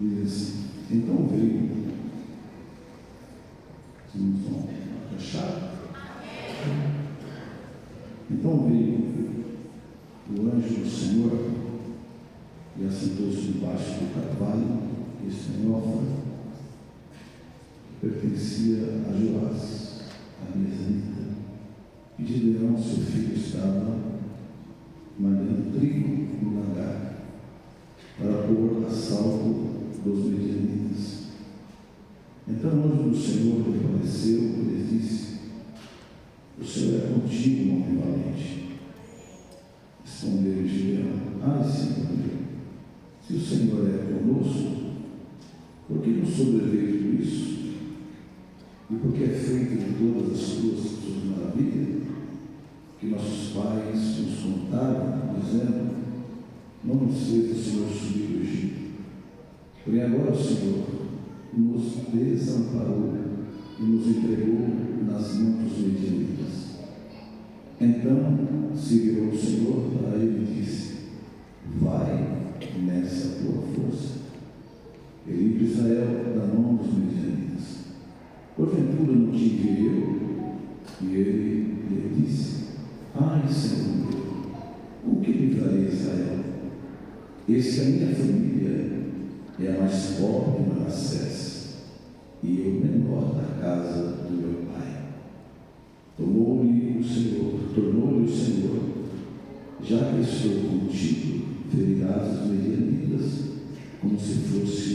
diz assim: então veio, vamos fechar. Então veio o anjo do Senhor e assentou-se debaixo do carvalho espinhosa que pertencia a Joás, a Miesrita, e Gideão, seu filho, estava malhando trigo no lagar para pôr a salvo dos medianitas. Então o anjo do Senhor lhe apareceu e lhe disse: o Senhor é contigo, homem valente. Respondeu Gideão: ai, Senhor meu, se o Senhor é conosco, por que nos sobreveio tudo isso? E por que é feito de todas as suas maravilhas, que nossos pais nos contaram, dizendo: não nos fez o Senhor subir do Egito. Porém agora o Senhor nos desamparou e nos entregou nas mãos dos medianitas. Então se virou o Senhor para ele e disse: vai nessa tua força e livre Israel da mão dos medianitas. Porventura não te enviei eu? E ele lhe disse: ai, Senhor meu, com que livrarei Israel? Eis que a minha família é a mais pobre de Manassés, e eu menor da casa do meu pai. Tornou-lhe o Senhor: já que estou contigo, ferirás os medianitas como se fosse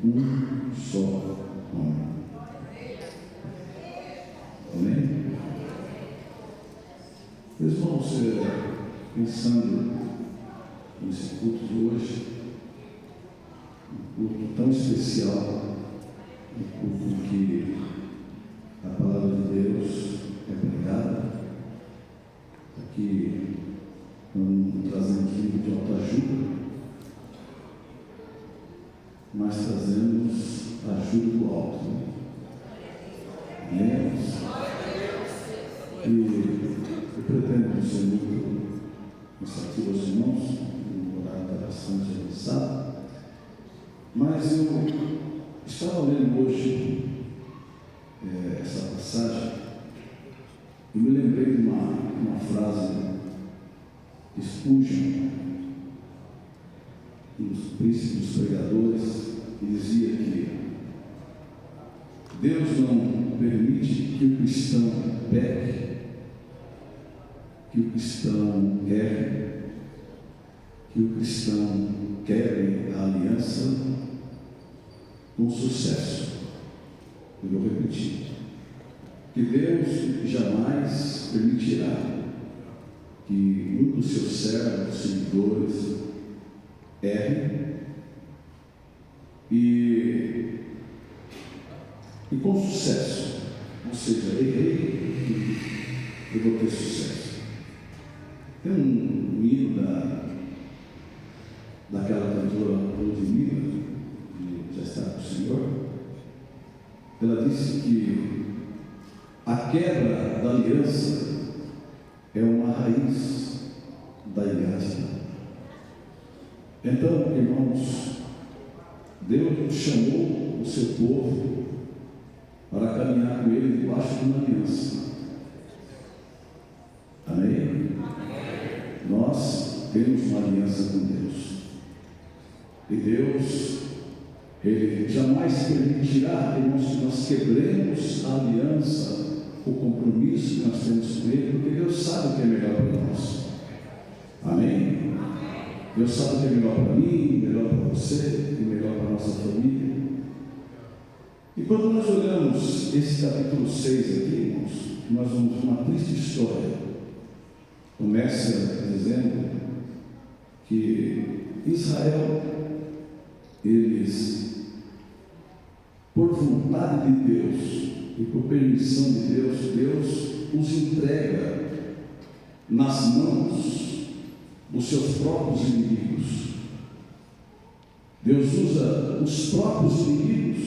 um só homem. Amém? Meus irmãos, pensando nesse culto de hoje, um culto tão especial, um culto em que a palavra de Deus é pregada, aqui não trazemos livro de autoajuda, mas trazemos ajuda do alto. Lemos. E eu pretendo ser muito cansativo aos irmãos, o horário está bastante avançado, mas eu estava lendo hoje essa passagem e me lembrei de uma frase de Spurgeon, um dos príncipes dos pregadores, que dizia que Deus não permite que o cristão peque, que o cristão erre, que o cristão quebre a aliança com sucesso. Eu vou repetir: que Deus jamais permitirá que um dos seus servos, seguidores, erre e com sucesso, ou seja, errei e eu vou ter sucesso. Tem um hino daquela cantora Ludmilla, que já está com o Senhor. Ela disse que a quebra da aliança é uma raiz da ingratidão. Então, irmãos, Deus chamou o seu povo para caminhar com Ele debaixo de uma aliança. Amém? Nós temos uma aliança com Deus. E Deus, Ele jamais permitirá, irmãos, que nós quebremos a aliança, o compromisso que nós temos com Ele, porque Deus sabe o que é melhor para nós. Amém? Deus sabe o que é melhor para mim, melhor para você e melhor para a nossa família. E quando nós olhamos esse capítulo 6 aqui, irmãos, nós vamos ver uma triste história. Começa dizendo que Israel, eles, por vontade de Deus e por permissão de Deus, Deus os entrega nas mãos dos seus próprios inimigos. Deus usa os próprios inimigos,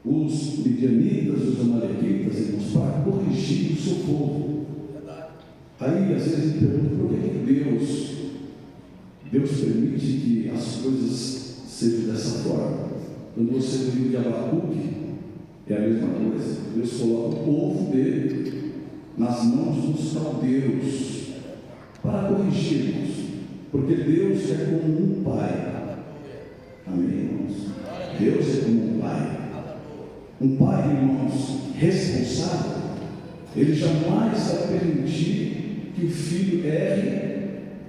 os midianitas, os amalequitas, irmãos, para corrigir o seu povo. Aí às vezes a gente pergunta: por que Deus permite que as coisas seja dessa forma. Quando você vê o livro de Abacuque, é a mesma coisa. Deus coloca o povo dele nas mãos dos caldeus para corrigi-los, porque Deus é como um pai. Amém, irmãos? Deus é como um pai. Um pai, irmãos, responsável, ele jamais vai permitir que o filho erre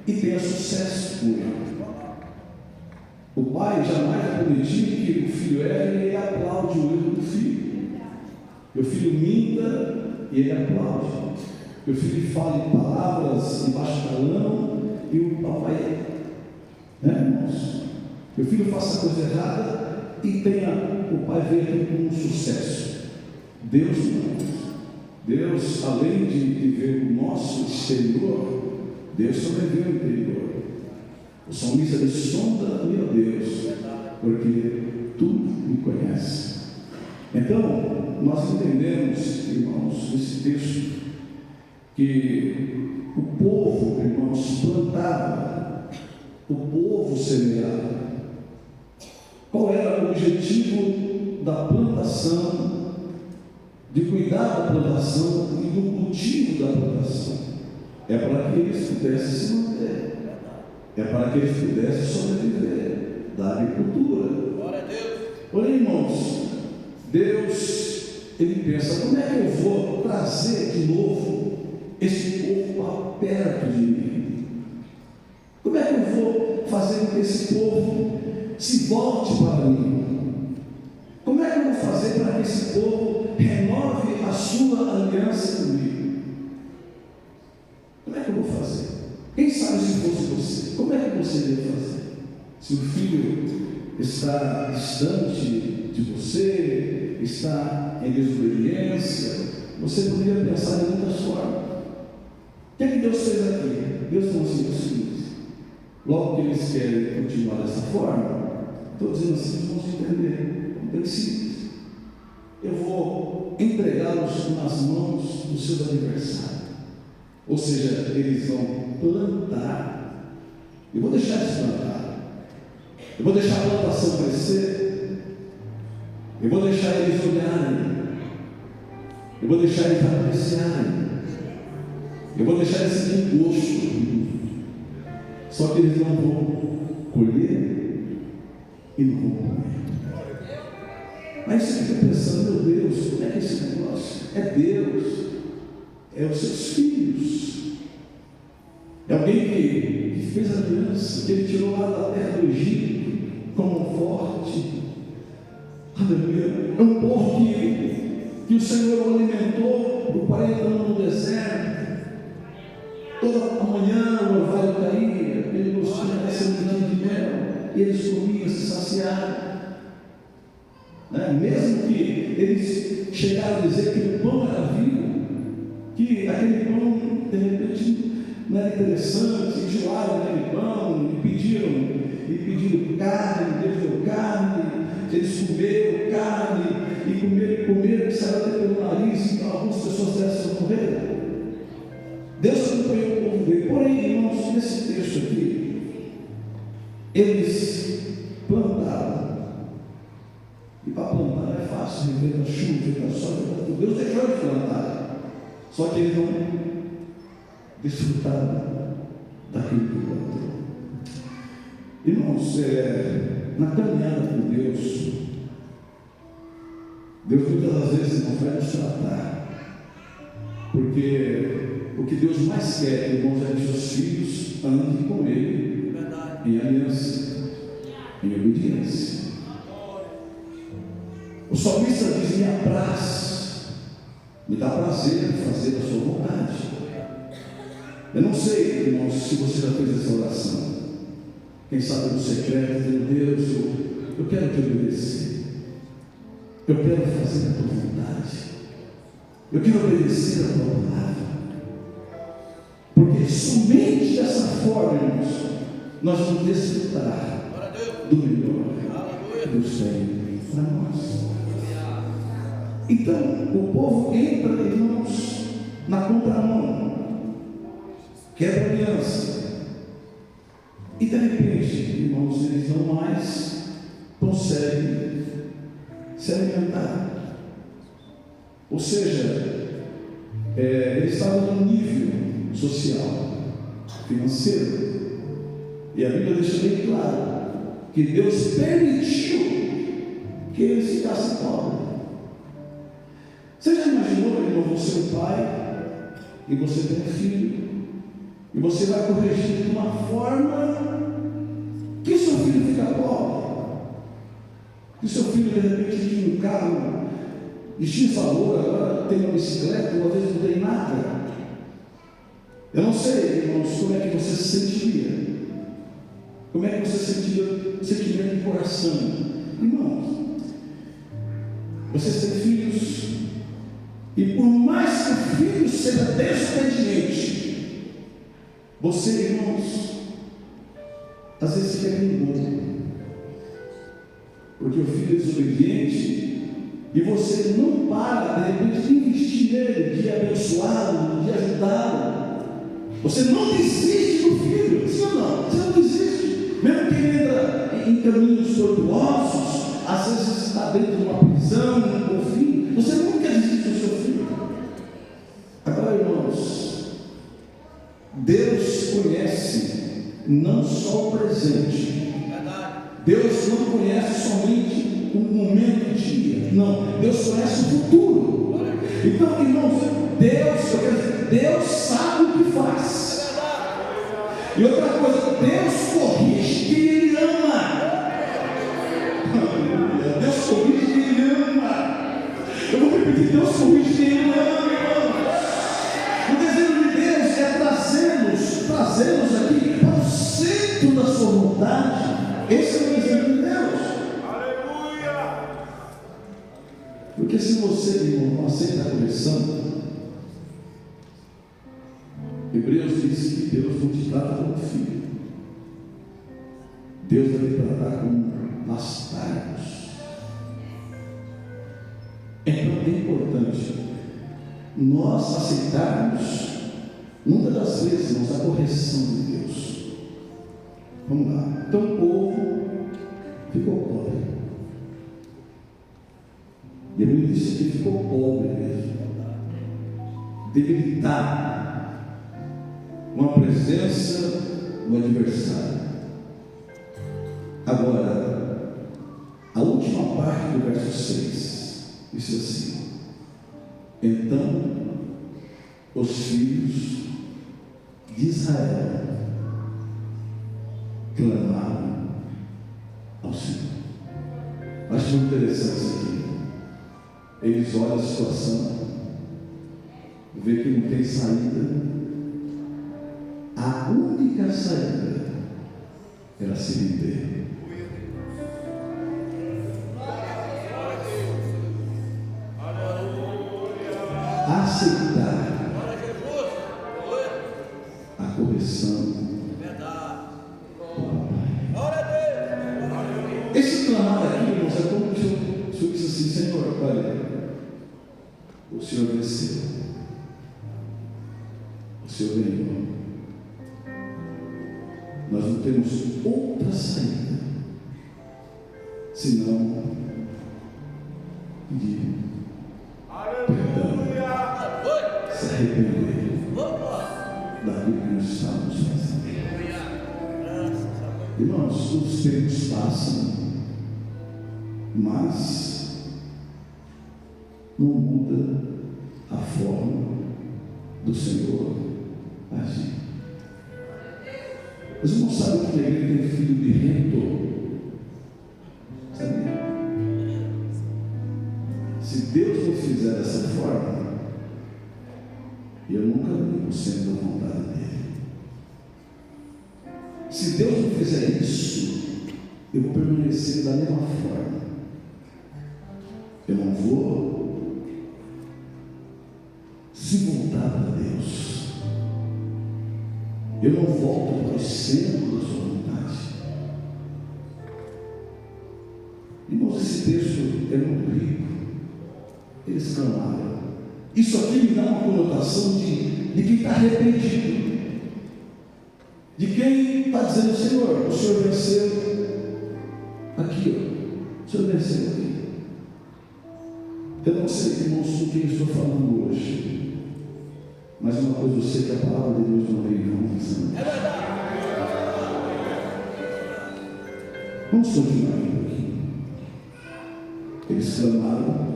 e tenha sucesso com ele. O pai jamais vai permitir que o filho erre e ele aplaude o erro do filho. Meu filho minta e ele aplaude. Meu filho fala palavras embaixo da lama e o papai, irmãos? Meu filho faça coisa errada e tenha o pai ver aquilo como um sucesso. Deus não. Deus, além de ver o nosso exterior, Deus também vê o interior. O salmista diz: sonda, meu Deus, porque tu me conheces. Então, nós entendemos, irmãos, nesse texto, que o povo, irmãos, plantava, o povo semeava. Qual era o objetivo da plantação, de cuidar da plantação e do cultivo da plantação? É para que eles pudessem se manter, é para que eles pudessem sobreviver da agricultura. Glória a Deus. Porém, irmãos, Deus, ele pensa: como é que eu vou trazer de novo esse povo para perto de mim? Como é que eu vou fazer com que esse povo se volte para mim? Como é que eu vou fazer para que esse povo renove a sua aliança comigo? Como é que eu vou fazer? Quem sabe se fosse você, como é que você iria fazer? Se o filho está distante de você, está em desobediência, você poderia pensar em muitas formas. O que é que Deus fez aqui? Deus falou assim para os filhos: logo que eles querem continuar dessa forma, estou dizendo assim, vamos entender, é bem simples. Eu vou entregá-los nas mãos dos seus adversários. Ou seja, eles vão plantar. Eu vou deixar eles plantar. Eu vou deixar a plantação crescer. Eu vou deixar eles olharem. Eu vou deixar eles apreciarem. Eu vou deixar eles sentir gosto. Só que eles não vão colher e não vão comer. Aí você fica pensando: meu Deus, como é que é esse negócio? É Deus, é os seus filhos, é alguém que fez a aliança, que ele tirou lá da terra do Egito como forte. Aleluia. É um povo que o Senhor o alimentou por 40 anos no deserto. Toda manhã o orvalho caía, ele gostinho da semente de mel, e eles comiam, se saciavam. Mesmo que eles chegaram a dizer que o pão era vivo, que aquele pão de repente não era interessante, enjoaram aquele pão e pediram carne, Deus deu carne, eles comeram carne e comeram, que saiu até pelo nariz, então algumas pessoas dessas morreram. Deus acompanhou o povo dele. Porém, irmãos, nesse texto aqui, eles plantaram. E para plantar é fácil, viver da chuva, viver da sol, Deus deixou de plantar. Só que eles não desfrutaram daquilo que plantou. Irmãos, na caminhada com Deus muitas das vezes não vai nos tratar, porque o que Deus mais quer, irmãos, é que os filhos andem com Ele em aliança, em obediência. O salmista diz: me apraz, me dá prazer fazer a sua vontade. Eu não sei, irmãos, se você já fez essa oração. Quem sabe no secreto, dizendo: Deus, eu quero te obedecer. Eu quero fazer a tua vontade. Eu quero obedecer a tua palavra. Porque somente dessa forma, irmãos, nós vamos desfrutar do melhor que Deus tem para nós. Então, o povo entra, irmãos, na contramão, quebra aliança, e de repente, irmãos, eles não mais consegue se alimentar. Ou seja, ele estava num nível social, financeiro, e a Bíblia deixa bem claro que Deus permitiu que ele ficasse pobre. Você já imaginou, irmão, você é um pai e você tem um filho e você vai corrigir de uma forma que seu filho fica pobre, que seu filho de repente tinha um carro de X valor, agora tem uma bicicleta, ou às vezes não tem nada. Eu não sei, irmãos, como é que você se sentiria, como é que você sentiria o sentimento de coração. Irmãos, vocês têm filhos, e por mais que o filho seja desobediente, você, irmãos, às vezes fica nervoso, porque o filho é desobediente, e você não para, de repente, de investir nele, de abençoá-lo, de ajudá-lo. Você não desiste do filho, sim ou não? Você não desiste, mesmo que ele entra em caminhos tortuosos, às vezes está dentro de uma prisão, um conflito, você nunca desiste do seu filho. Agora, irmãos, Deus conhece não só o presente, Deus não conhece somente o momento do dia, não, Deus conhece o futuro. Então, irmãos, Deus sabe o que faz. E outra coisa, Deus corrige quem Ele ama. Deus corrige quem Ele ama. Eu vou repetir, Deus corrige quem Ele ama, irmãos. O desejo de Deus é trazê-los aqui para o centro da sua vontade. Esse é o desejo de Deus. Aleluia! Porque se você, irmão, não aceita a correção, Hebreus diz que Deus não te trata como filho, Deus vai te tratar como bastardos. Então é importante nós aceitarmos, muitas das vezes, irmãos, a correção de Deus. Vamos lá. Então o povo ficou pobre, e a Bíblia disse que ficou pobre mesmo, debilitado, uma presença do adversário. Agora, a última parte do verso 6 diz assim: então os filhos de Israel clamaram ao Senhor. Acho muito interessante isso aqui. Eles olham a situação, vê que não tem saída. A única saída era se render. Aceitar a correção do papai. Esse clamar aqui, irmãos, é como se o Senhor disse assim: Senhor, olha, o Senhor desceu, o Senhor veio, nós não temos outra saída senão pedir perdão, se arrepender daquilo que nós estamos fazendo. Irmãos, os tempos passam, mas não muda a forma do Senhor agir. Os irmãos sabem que a igreja tem filho de redentor. Sabia? Se Deus não fizer dessa forma, eu nunca vivo sendo a vontade dele. Se Deus não fizer isso, eu vou permanecer da mesma forma. Eu não vou se voltar para Deus. Eu não volto para o centro da sua vontade. Irmãos, esse texto é muito rico. Eles clamaram. Isso aqui me dá uma conotação de quem está arrependido, de quem está dizendo: Senhor, o Senhor venceu aqui, Deixa eu descer aqui. Eu não sei, irmãos, com quem estou falando hoje, mas uma coisa eu sei, que a palavra de Deus não veio em vão. É verdade. Vamos continuar um pouquinho. Eles clamaram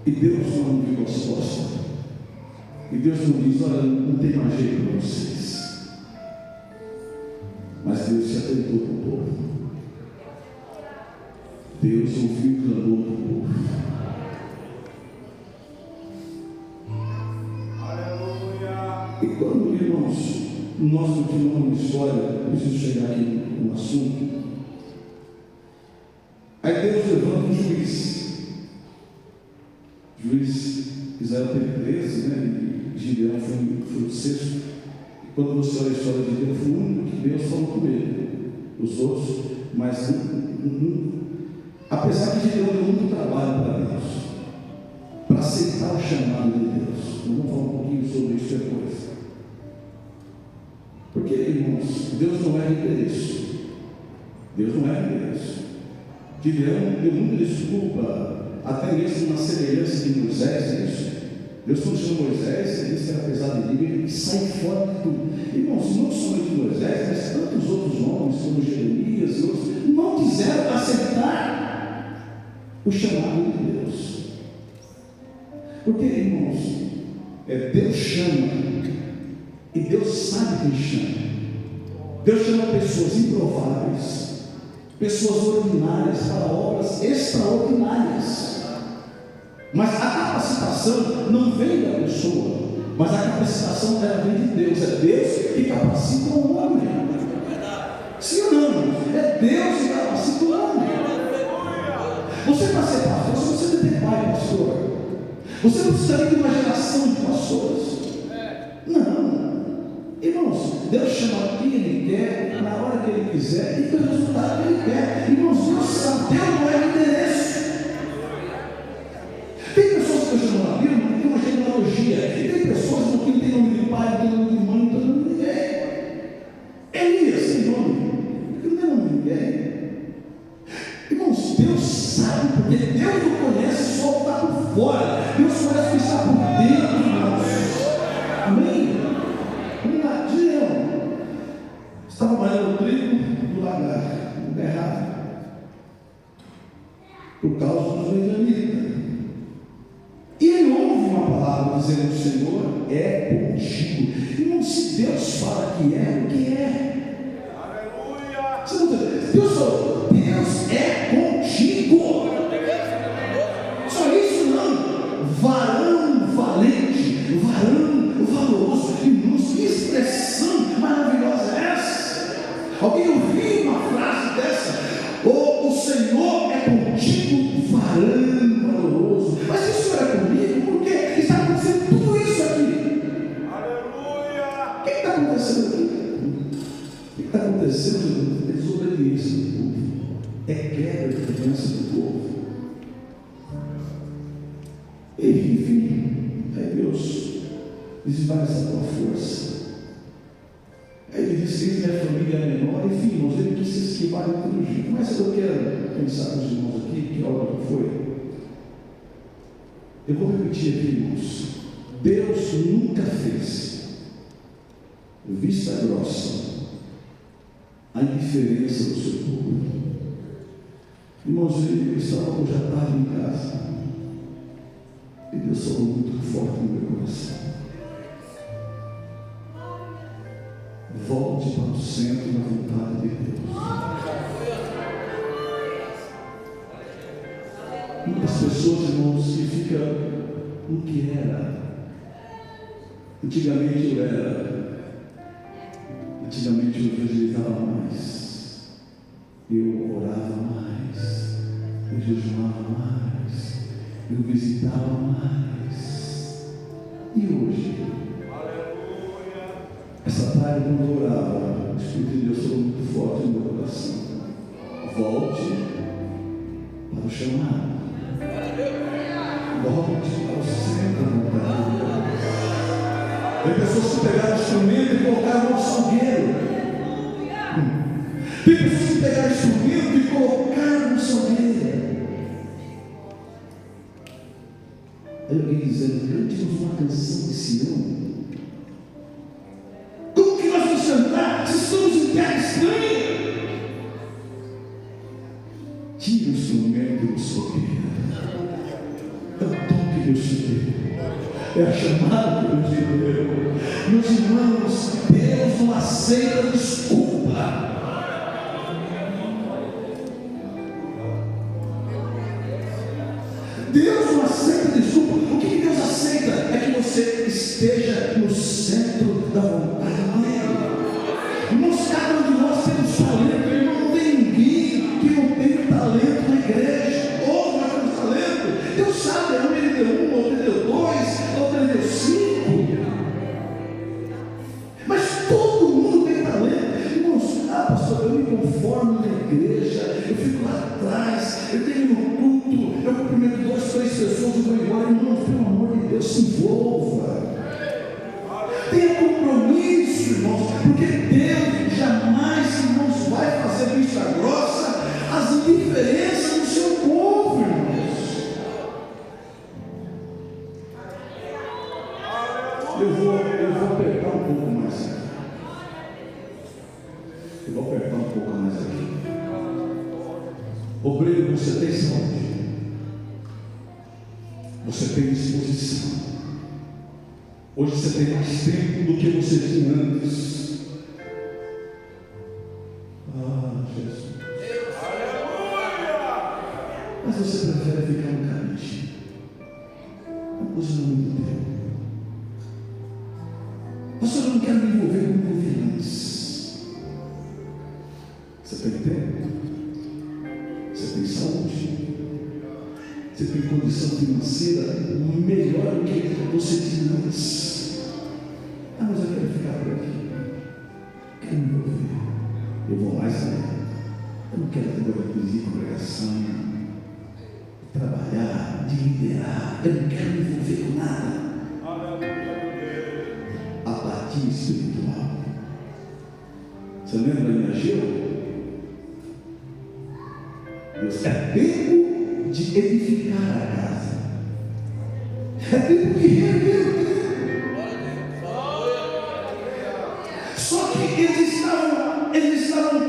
e Deus não viu a resposta. E Deus não diz: olha, não tem mais jeito para vocês. Mas Deus se atentou para o povo. Deus ouviu o clamor do povo. Aleluia. E quando, irmãos, nós continuamos a história, eu preciso chegar aqui no assunto. Aí Deus levanta um juiz. Juiz Israel teve 13, né? E Gideão foi o sexto. E quando você olha a história de Gideão, foi o único que Deus falou com ele. Os outros, mas apesar que Gideão deu muito trabalho para Deus, para aceitar o chamado de Deus. Vamos falar um pouquinho sobre isso depois. Porque, irmãos, Deus não é interesse. Deus não é interesse. Gideão deu muita desculpa, até mesmo na semelhança de Moisés, isso. Deus, quando chamou Moisés, ele disse que era pesado de língua, ele sai fora de tudo. Irmãos, não somente Moisés, mas tantos outros homens, como Jeremias e outros, não quiseram aceitar o chamado de Deus. Porque, irmãos, Deus chama, e Deus sabe quem chama. Deus chama pessoas improváveis, pessoas ordinárias para obras extraordinárias. Mas a capacitação não vem da pessoa, mas a capacitação dela vem de Deus. É Deus que capacita o homem. Sim ou não? É Deus que capacita o homem. Você para ser pastor, você não precisa ter pai pastor. Você não precisa de uma geração de pastores. Não. Irmãos, Deus chama quem Ele quer, na hora que Ele quiser, e pelo resultado que Ele quer. Irmãos, Deus sabe, Deus não é interesse. Tem pessoas que eu chamo na Bíblia que tem uma genealogia, e tem pessoas que não tem nome de pai, não tem nome de mãe, não tem nome de ninguém. Elias tem nome, porque não tem nome de ninguém. Irmãos, Deus sabe, porque Deus não conhece só o que está por fora, Deus conhece o que está por dentro, irmãos. Amém? Gideão estava malhando o trigo do lagar, no berrado, por causa dos medianitas. E ele ouve uma palavra dizendo: o Senhor é contigo. Irmão, se Deus fala que é, o que é? Aleluia! Você não entende? Deus é contigo. Só isso não. Varão valente, varão valoroso. Irmãos, que expressão maravilhosa é essa? Alguém ouviu uma frase dessa? O Senhor é contigo, varão valoroso. Mas isso era comigo, porque está acontecendo tudo isso aqui. Aleluia! O que está acontecendo aqui? O que está acontecendo? É desobediência do povo, é quebra de confiança do povo. E, enfim, aí Deus esvai essa tua força. Aí ele disse que minha família é menor, enfim, irmãos, ele quis se esquivar de todo jeito. Mas eu quero pensar com os irmãos aqui, que hora que foi. Eu vou repetir aqui, irmãos. Deus nunca fez vista grossa a indiferença do seu povo. Irmãos, eu estava hoje à tarde em casa e Deus falou muito forte no meu coração. Volte para o centro da vontade de Deus. Muitas pessoas, irmãos, que ficam no que era. Antigamente eu era. Antigamente eu evangelizava mais. Eu orava mais. Eu jejuava mais. Eu visitava mais. E hoje? Essa tarde, quando eu orava, o Espírito de Deus falou muito forte no meu coração. Volte para o chamado. Volte ao centro da vontade de Deus. Tem pessoas que pegaram o instrumento e colocaram no salgueiro. Tem pessoas que pegaram o instrumento e colocar no salgueiro. Aí alguém dizendo, cante-nos uma canção de Sião. Como que nós vamos cantar se estamos em terra estranha? Tira o instrumento do salgueiro. É o tom que Deus te deu. É a chamada que Deus te deu. Meus irmãos, Deus não aceita desculpa. Deus não aceita desculpa. O que Deus aceita é que você esteja no centro da vontade dele. Irmãos, cada um de nós temos talento. Irmão, não tem ninguém que não tem talento na igreja. Todos nós temos talento. Deus sabe, um ele deu 1, outro ele deu 2, outro ele deu 5. Mas todo mundo tem talento. Irmãos, pastor, eu me conformo na igreja, eu fico lá atrás, eu tenho no culto, eu cumprimento 2, 3 pessoas e vou embora. Irmãos, pelo amor de Deus, se envolva. Tenha compromisso, irmãos, porque Deus jamais, irmãos, vai fazer vista grossa as indiferenças do seu povo, irmãos. Eu vou apertar um pouco mais aqui. Eu vou apertar um pouco mais aqui. Obreiro, você tem saúde. Você tem disposição. Hoje você tem mais tempo do que você tinha antes. Jesus. Mas você prefere ficar no cantinho. A coisa não é muito tempo. Pastor, eu não quero me envolver com confiança. Você tem tempo? Você tem saúde? Você tem condição financeira melhor do que você tinha antes? Mas eu quero ficar por aqui. Quero me envolver. Eu vou mais além. Eu não quero dirigir congregação, trabalhar, de liderar. Eu não quero me envolver com nada. Apatia espiritual. Você lembra em Ageu? Deus é tempo de edificar a casa. É tempo de reerguer o templo. Só que eles estavam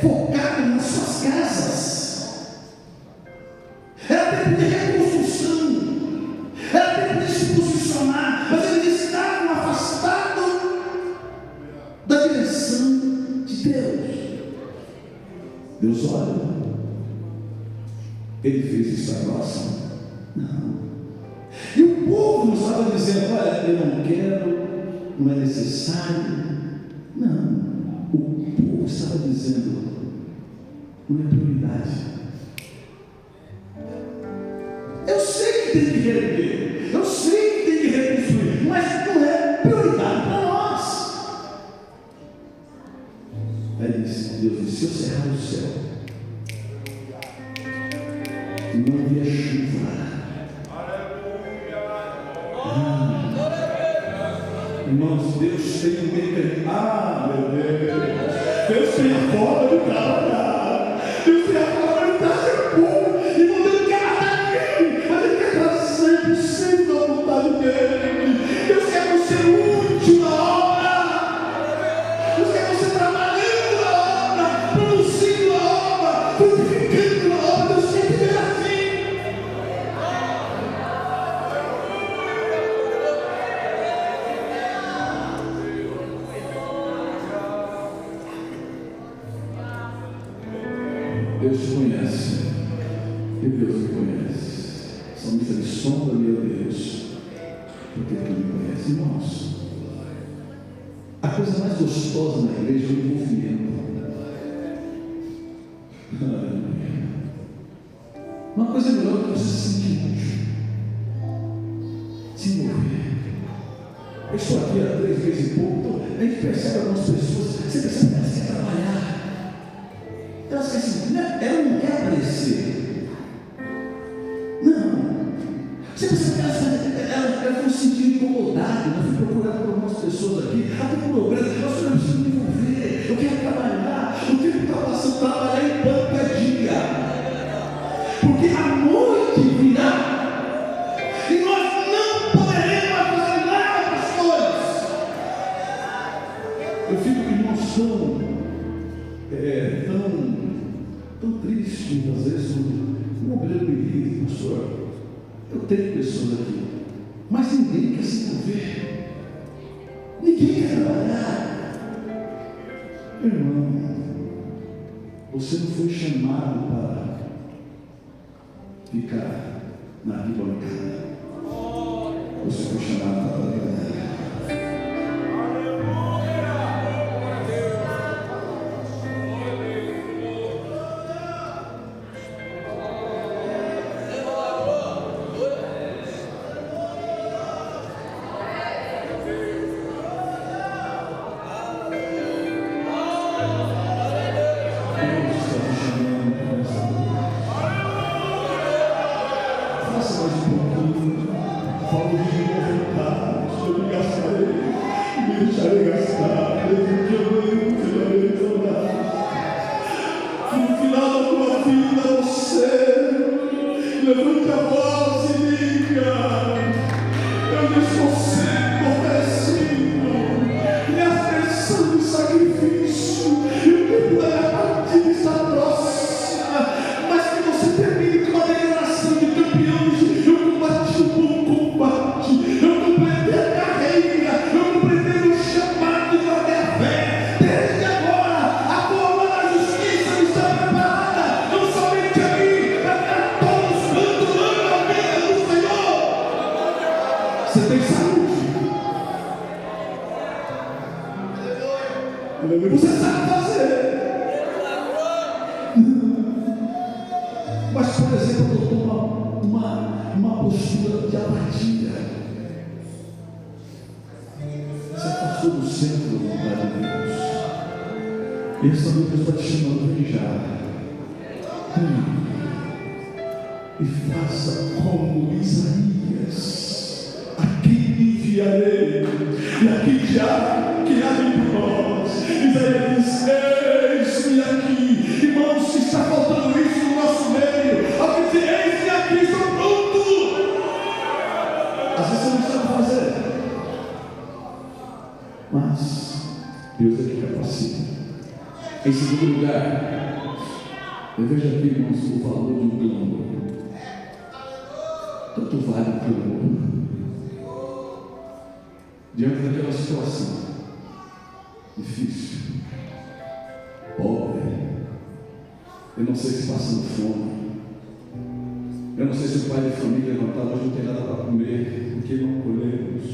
focados nas suas casas. Era tempo de reconstrução. Era tempo de se posicionar. Mas eles estavam afastados da direção de Deus. Deus olha. Ele fez vista grossa? Não. E o povo não estava dizendo, olha, eu não quero, não é necessário. Não. O povo estava dizendo, não é prioridade. Eu sei que tem que reerguer, eu sei que tem que reconstruir, mas não é prioridade para nós. Aí Deus disse, se eu cerrar o céu, não havia chuva. Irmãos, Deus tem um mecanismo. Meu Deus. Deus tem a forma de trabalhar. Deus tem a forma de trazer o povo. E não Deus quer matar ninguém, mas Ele quer trazer sempre da vontade dele. Deus quer você útil na obra. Deus quer você trabalhando na obra, produzindo na obra, frutificando na obra. Deus quer te ver assim. Deus te conhece, e Deus me conhece. Salmista de sonda, meu Deus, porque tu me conhece. Irmãos, a coisa mais gostosa na igreja é o envolvimento. Uma coisa melhor do que você se sentir útil, se envolver. Eu estou aqui há 3 meses e pouco, a gente percebe algumas pessoas, você percebe que elas querem trabalhar. Elas querem assim, ela não quer aparecer. Não. Você percebe que elas vão se sentir incomodadas. Eu fui procurado por algumas pessoas aqui. Até por obreiro, nós precisamos me envolver. Eu quero trabalhar. O tempo está passando, trabalhar tão triste, muitas vezes, um obreiro me diz, pastor, eu tenho pessoas aqui, mas ninguém quer se envolver, ninguém quer trabalhar. Meu irmão, você não foi chamado para ficar na arquibancada, você foi chamado para trabalhar. Você sabe fazer. Mas, por exemplo, eu estou uma postura de apatia. Você afastou do centro da vontade de Deus. E essa noite Deus está te chamando a já. E faça como Isaías. Aqui me enviarei. E aqui já que há de nós. Isaías diz: eis-me aqui. Irmãos, se está faltando isso no nosso meio, alguém diz: eis-me aqui, estou pronto. Às vezes você não sabe fazer, mas Deus é que capacita. Em segundo lugar, eu vejo aqui, irmãos, o valor de um clamor. Tanto vale o clamor diante daquela situação difícil, pobre. Eu não sei se passando fome, eu não sei se o pai de família levantado hoje não tem nada para comer, porque não colhemos.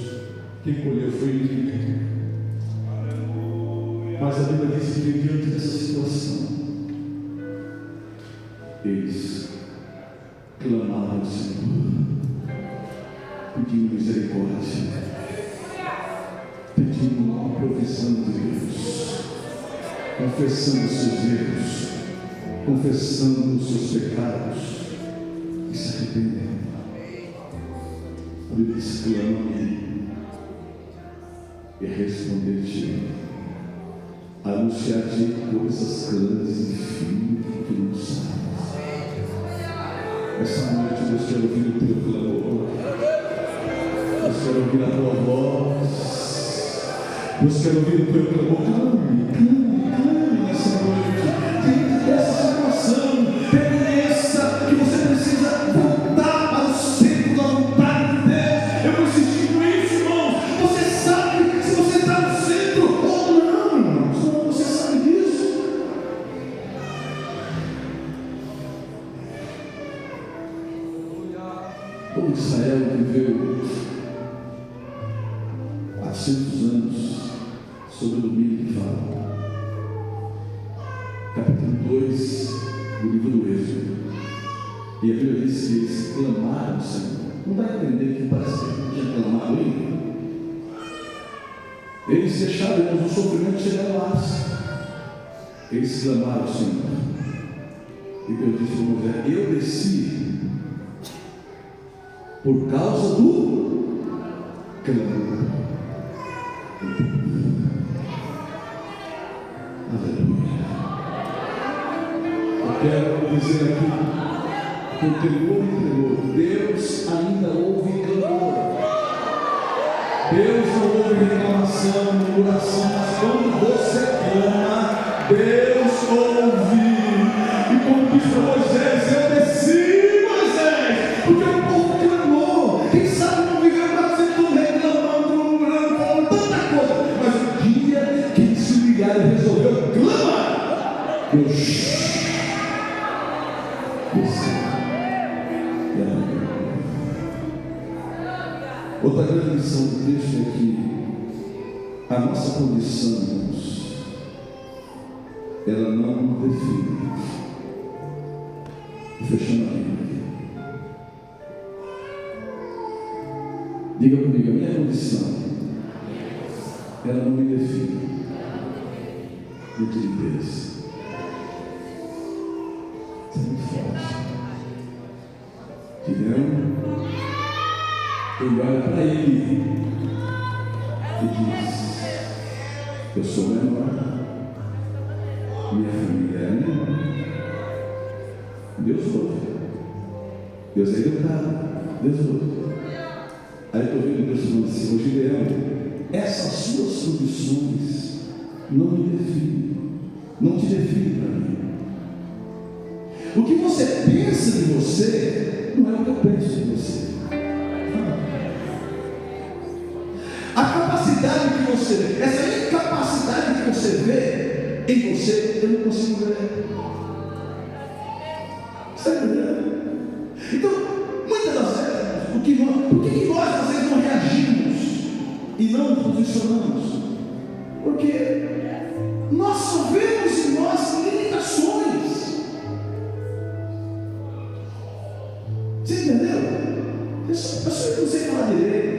Quem colheu foi ele. Mas a Bíblia diz que diante dessa situação eles clamaram ao Senhor, pedindo misericórdia, pedindo a provisão de Deus, confessando os seus erros, confessando os seus pecados e se arrependendo. A Bíblia diz: clama-me e responder-te, anunciar-te coisas claras e firmes que tu não sabes. Essa noite Deus quer ouvir o teu clamor, Deus quer ouvir a tua voz, Deus quer ouvir o teu clamor. Clame nessa noite, diante dessa situação. Reconheça que você precisa voltar para o centro da vontade de Deus. Eu vou insistir com isso, irmãos. Você sabe se você está no centro ou não, irmãos. Você sabe disso. Todo Israel viveu 400 anos sobre o domínio de Faraó. Capítulo 2 do livro do Êxodo. E a Bíblia diz que eles clamaram ao Senhor. Não dá a entender que parece que não tinha clamado ainda. Eles deixaram o sofrimento chegar ao ápice. Eles clamaram ao Senhor. E Deus disse para Moisés: eu desci por causa do clamor. Aleluia. Eu quero dizer aqui, com temor e tremor, Deus ainda ouve clamor. Deus não ouve reclamação. oração, mas quando você clama, Deus ouve. E como disse para Moisés, eu desci, Moisés, porque o povo clamou. Quem sabe não viveu quase tudo reclamando, murmurando, falando tanta coisa, mas o dia que eles se ligaram e resolveu clamar, Deus desceu. Outra grande lição do texto é que a nossa condição, irmãos, ela não define. Fechando a Bíblia. Diga comigo, a minha condição, ela não me define. Muito de Deus. Isso é muito forte. Entendeu? Ele olha para ele e diz: eu sou menor, minha família é menor. Deus ouve. Deus é educado. Deus ouve. Aí eu estou vendo Deus falando assim: ô Gideão, essas suas condições não me definem, não te definem para mim. O que você pensa de você não é o que eu penso de você. A capacidade que você vê, essa incapacidade que você vê em você, eu não consigo ver. Está entendendo? Então, muitas das vezes, por que nós às vezes não reagimos e não nos posicionamos? Porque nós só vemos em nós limitações. Você entendeu? Eu não sei falar direito.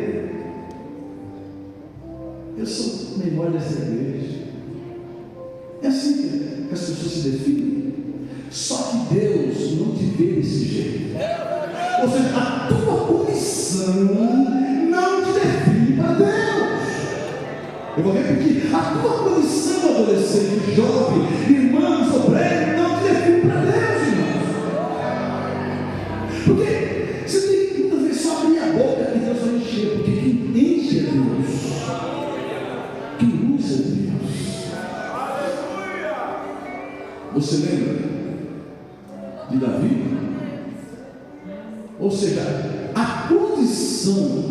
Eu sou menor dessa igreja. É assim que as pessoas se definem. Só que Deus não te vê desse jeito. Ou seja, a tua condição não te define para Deus. Eu vou repetir: a tua condição, adolescente, jovem, irmãos, obreiro, não te define para Deus, irmãos. Porque você tem que muitas vezes só abrir a boca e Deus vai encher. Porque quem enche é Deus. Quem usa é Deus. Você lembra de Davi? Ou seja, a condição,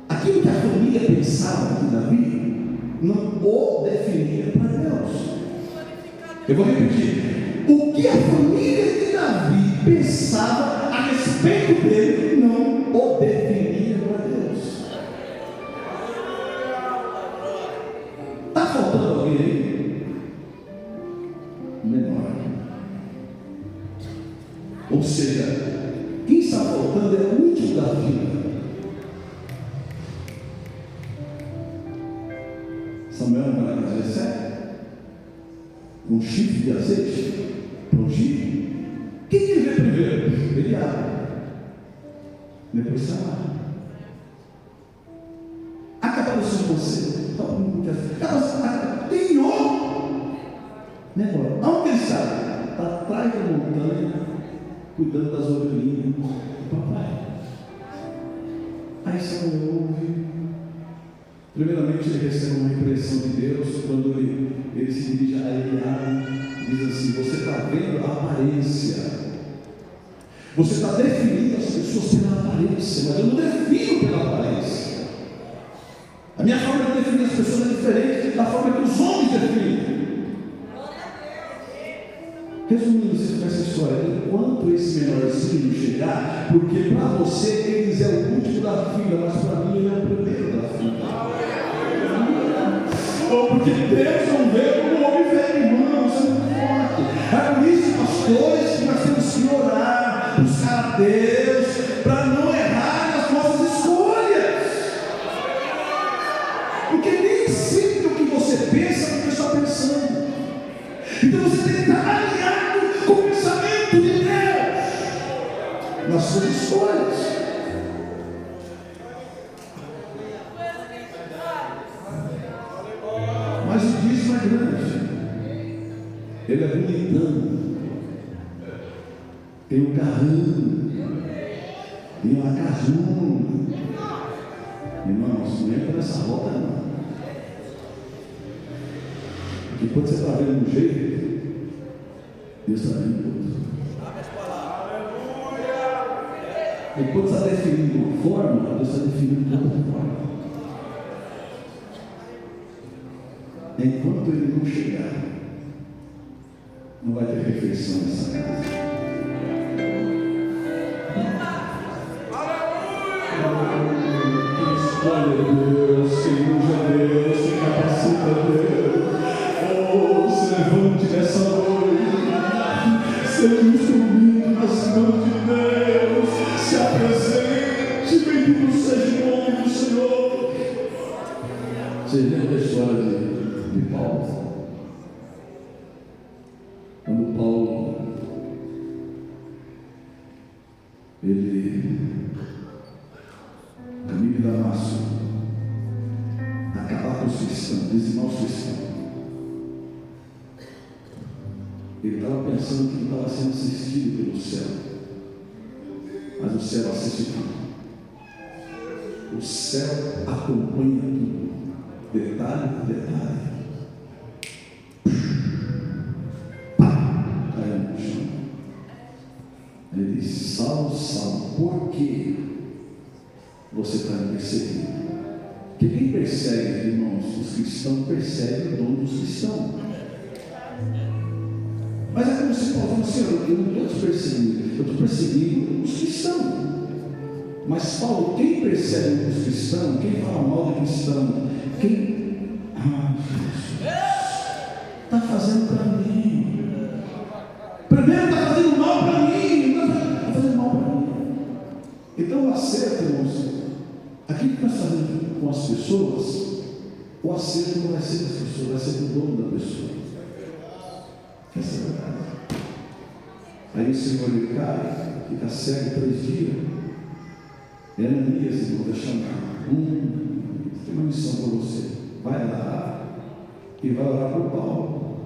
aquilo que a família pensava de Davi, não o definia para Deus. Eu vou repetir: o que a família de Davi pensava a respeito dele, não o definia para Deus. Está faltando alguém aí? Menor. Ou seja, quem está faltando é o último da fila. Samuel vai na casa de Jessé, um chifre de azeite para ungir. Quem que ele vê primeiro? Ele abre, depois Samar. Acabou isso com você. Tem outro menor. Aonde ele está? Está atrás da montanha, cuidando das ovelhinhas do papai. Aí Samuel ouve. Primeiramente ele recebe uma impressão de Deus quando ele se dirige a Eliabe, diz assim: você está vendo a aparência, você está definindo as pessoas pela aparência, mas eu não defino pela aparência. A minha forma de definir as pessoas é diferente da forma que os homens definem. Resumindo essa história, enquanto esse menorzinho chegar, porque para você eles é o último da fila, mas para mim ele é o primeiro da fila. Ou porque Deus não vê como o homem vê, irmão, isso é muito forte. É por isso, pastores, que nós temos que orar, buscar a Deus, para não errar nas nossas escolhas. Porque nem sempre o que você pensa é o que está pensando. Então você tem que estar alinhado com o pensamento de Deus nas suas escolhas. Mas o dízimo é grande, ele é bonitão, tem um carrão, tem uma casuna, Irmãos, não entra nessa rota não. Porque quando você está vendo um jeito, Deus está vendo outro. E quando você está definindo forma, Deus está definindo outra forma. Enquanto Ele não chegar, não vai ter refeição nessa casa. Glória a Deus, Senhor Deus, se capacita Deus. Oh, se levante nessa noite, seja um instrumento nas mãos de Deus, se apresente, bendito seja o nome do Senhor. Você lembra a história de Paulo? Quando Paulo, ele caminho de Damasco, acabar com os cristãos, dizimar os cristãos. Ele estava pensando que ele estava sendo assistido pelo céu, mas o céu assiste tudo. O céu acompanha tudo, detalhe por detalhe. Caiu no chão. Ele disse: Saulo, Saulo, por que você está me perseguindo? Porque quem persegue, irmãos, os cristãos, persegue o dono dos cristãos. Mas é como se Paulo falou assim: eu não estou te perseguindo, eu estou perseguindo os cristãos. Mas Paulo, quem persegue os cristãos, quem fala mal de cristão, quem está fazendo para mim. Primeiro está fazendo mal para mim, está fazendo mal para mim. Então o acerto, irmãos, aquilo que nós fazemos com as pessoas, o acerto não vai ser das pessoas, vai ser do dono da pessoa. Essa é a verdade. Aí o Senhor ele cai, fica cego 3 dias. E Ananias, irmão, vai chamar. Tem uma missão para você. Vai lá e vai orar por Paulo.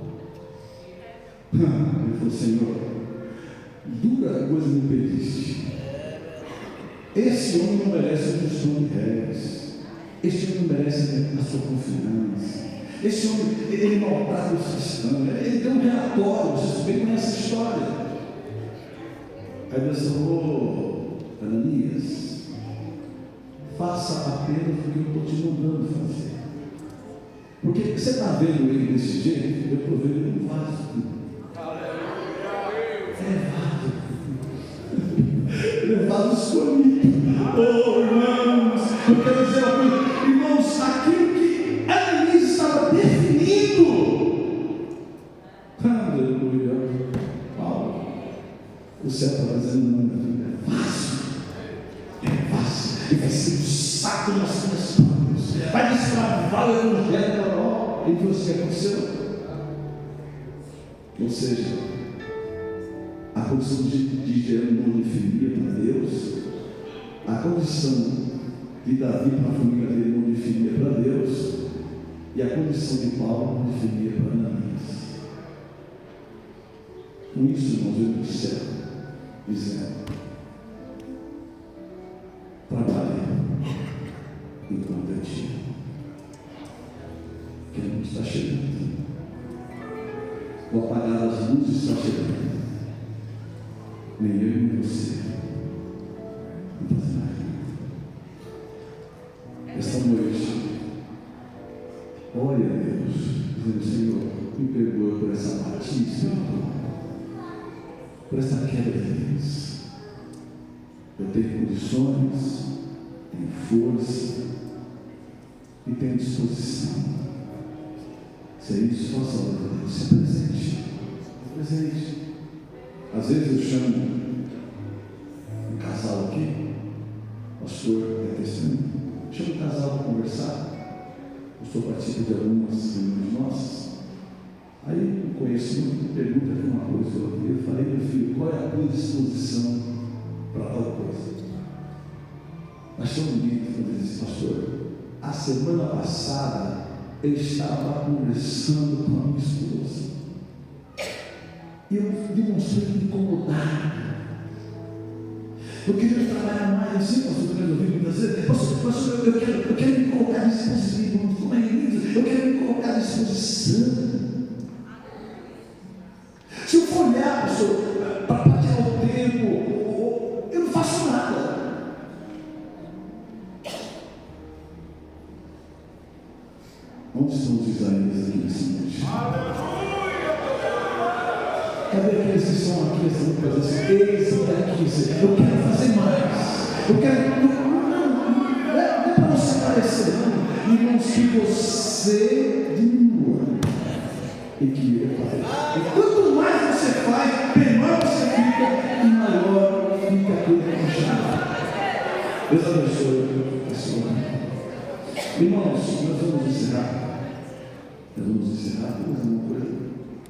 Ele falou: Senhor, dura coisa me pediste. Esse homem não merece um tostão de réis. Esse homem não merece a sua confiança. Esse homem, ele maltrata os cristãos. Ele tem um relatório, vocês bem conhecem essa história. Aí Deus falou: Ananias, faça apenas o que eu estou te mandando fazer. Porque você está vendo ele desse jeito, eu estou vendo ele vaso. Levado escolhido. Oh, irmãos, eu quero dizer uma coisa, irmãos, aquilo que Ananias estava definindo. Aleluia. Paulo, o céu está dizendo: não, é fácil, e vai ser um saco nas suas mãos, vai destravar o evangelho da Europa. E foi o que aconteceu. Ou seja, a condição de gerar monofilia para Deus, a condição de Davi para a família dele monofilia para Deus, e a condição de Paulo monofilia para Ananias. Com isso, irmãos, eu me disser, dizendo: trabalhe enquanto é dia, que a luz está chegando, o apagar as luzes está chegando. Nem eu nem você não faz nada. Esta noite, ore a Deus, dizendo: Senhor, me perdoa por essa apatia espiritual, por essa queda de Deus. Eu tenho condições, tenho força e tenho disposição. Se é isso, faça a obra de Deus. Se presente. Presente. Às vezes eu chamo um casal aqui, pastor é testemunho, chamo um casal para conversar. O pastor participa de algumas reuniões nossas. Aí eu conheço muito, pergunta aqui uma coisa ou outra. Eu falei: meu filho, qual é a tua disposição para tal coisa? Achou bonito quando ele disse: pastor, a semana passada eu estava conversando com a minha esposa. E eu demonstrei me incomodar. Eu queria trabalhar mais assim, pastor, eu resolvi muitas vezes. Pastor, eu quero Eu quero me colocar à disposição. Se eu for olhar, pastor, para tirar o tempo, eu não faço nada. Onde estão os Isaías aqui nessa noite? Cadê aqueles que estão aqui essa noite? Eles estão aqui. Eu quero fazer mais. Eu quero. Não é para você aparecer, não. Irmãos, que você diminua e que ele apareça. E quanto mais você faz, menor você fica e maior fica aquele que chama. Deus abençoe a sua vida. Irmãos, nós vamos encerrar. Vamos uma coisa.